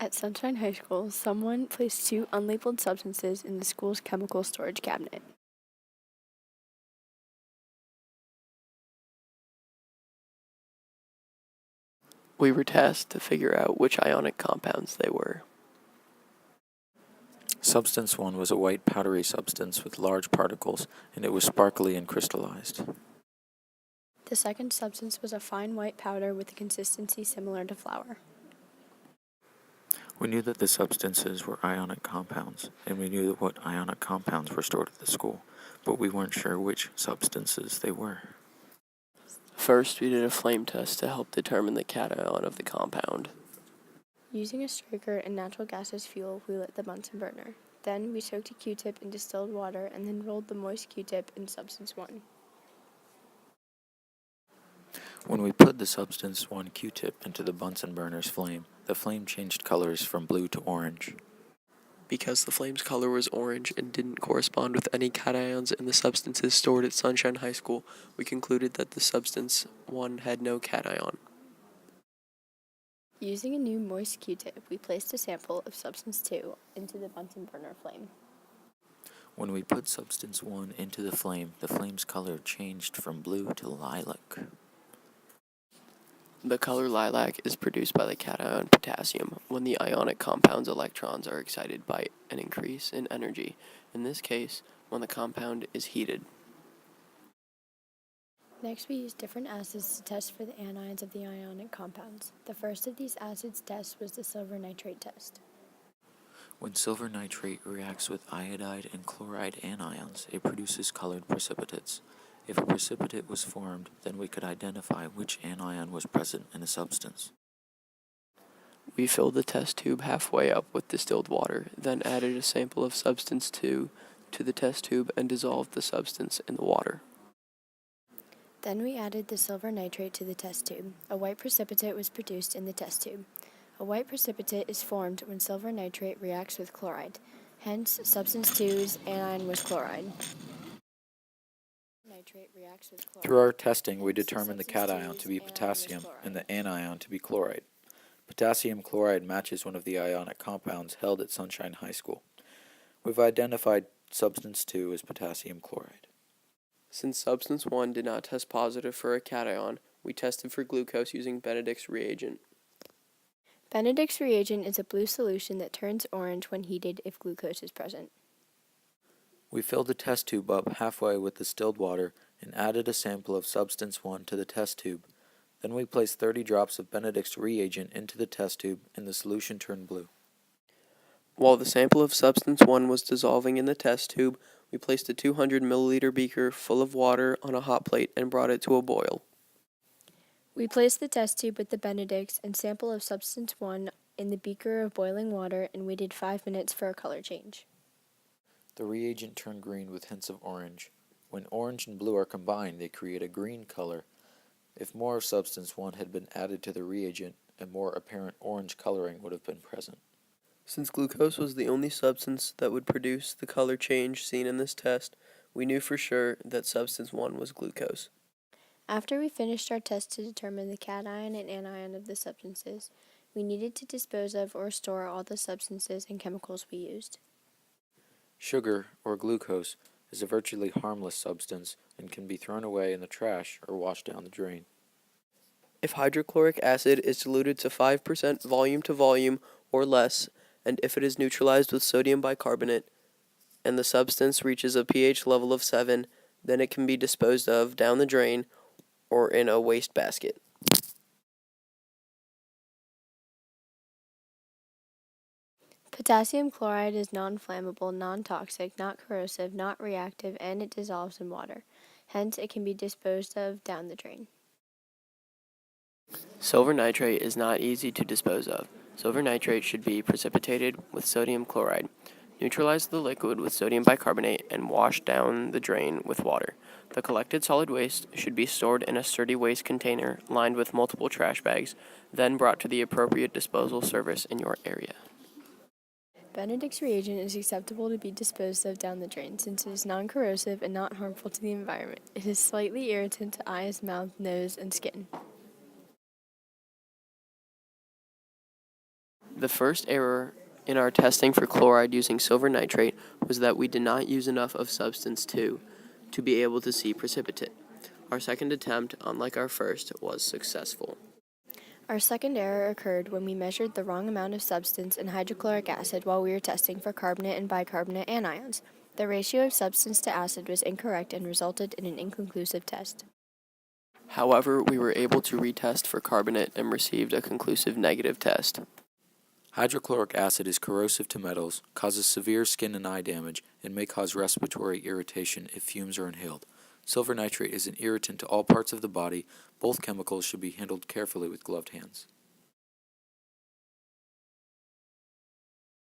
At Sunshine High School, someone placed two unlabeled substances in the school's chemical storage cabinet. We were tasked to figure out which ionic compounds they were. Substance 1 was a white powdery substance with large particles, and it was sparkly and crystallized. The second substance was a fine white powder with a consistency similar to flour. We knew that the substances were ionic compounds, and we knew what ionic compounds were stored at the school, but we weren't sure which substances they were. First, we did a flame test to help determine the cation of the compound. Using a striker and natural gas as fuel, we lit the Bunsen burner. Then we soaked a Q-tip in distilled water and then rolled the moist Q-tip in substance 1. When we put the substance 1 Q-tip into the Bunsen burner's flame, the flame changed colors from blue to orange. Because the flame's color was orange and didn't correspond with any cations in the substances stored at Sunshine High School, we concluded that the substance 1 had no cation. Using a new moist Q-tip, we placed a sample of substance 2 into the Bunsen burner flame. When we put substance 1 into the flame's color changed from blue to lilac. The color lilac is produced by the cation potassium when the ionic compound's electrons are excited by an increase in energy, in this case, when the compound is heated. Next, we used different acids to test for the anions of the ionic compounds. The first of these acids test was the silver nitrate test. When silver nitrate reacts with iodide and chloride anions, it produces colored precipitates. If a precipitate was formed, then we could identify which anion was present in a substance. We filled the test tube halfway up with distilled water, then added a sample of substance 2 to the test tube and dissolved the substance in the water. Then we added the silver nitrate to the test tube. A white precipitate was produced in the test tube. A white precipitate is formed when silver nitrate reacts with chloride. Hence, substance 2's anion was chloride. Through our testing, we determined the cation to be potassium and the anion to be chloride. Potassium chloride matches one of the ionic compounds held at Sunshine High School. We've identified substance 2 as potassium chloride. Since substance 1 did not test positive for a cation, we tested for glucose using Benedict's reagent. Benedict's reagent is a blue solution that turns orange when heated if glucose is present. We filled the test tube up halfway with distilled water and added a sample of substance 1 to the test tube. Then we placed 30 drops of Benedict's reagent into the test tube and the solution turned blue. While the sample of substance 1 was dissolving in the test tube, we placed a 200 milliliter beaker full of water on a hot plate and brought it to a boil. We placed the test tube with the Benedict's and sample of substance 1 in the beaker of boiling water and waited 5 minutes for a color change. The reagent turned green with hints of orange. When orange and blue are combined, they create a green color. If more of substance 1 had been added to the reagent, a more apparent orange coloring would have been present. Since glucose was the only substance that would produce the color change seen in this test, we knew for sure that substance 1 was glucose. After we finished our test to determine the cation and anion of the substances, we needed to dispose of or store all the substances and chemicals we used. Sugar, or glucose, is a virtually harmless substance and can be thrown away in the trash or washed down the drain. If hydrochloric acid is diluted to 5% volume to volume or less, and if it is neutralized with sodium bicarbonate, and the substance reaches a pH level of 7, then it can be disposed of down the drain or in a waste basket. Potassium chloride is non-flammable, non-toxic, not corrosive, not reactive, and it dissolves in water. Hence, it can be disposed of down the drain. Silver nitrate is not easy to dispose of. Silver nitrate should be precipitated with sodium chloride. Neutralize the liquid with sodium bicarbonate and wash down the drain with water. The collected solid waste should be stored in a sturdy waste container lined with multiple trash bags, then brought to the appropriate disposal service in your area. Benedict's reagent is acceptable to be disposed of down the drain since it is non-corrosive and not harmful to the environment. It is slightly irritant to eyes, mouth, nose, and skin. The first error in our testing for chloride using silver nitrate was that we did not use enough of substance 2 to be able to see precipitate. Our second attempt, unlike our first, was successful. Our second error occurred when we measured the wrong amount of substance in hydrochloric acid while we were testing for carbonate and bicarbonate anions. The ratio of substance to acid was incorrect and resulted in an inconclusive test. However, we were able to retest for carbonate and received a conclusive negative test. Hydrochloric acid is corrosive to metals, causes severe skin and eye damage, and may cause respiratory irritation if fumes are inhaled. Silver nitrate is an irritant to all parts of the body. Both chemicals should be handled carefully with gloved hands.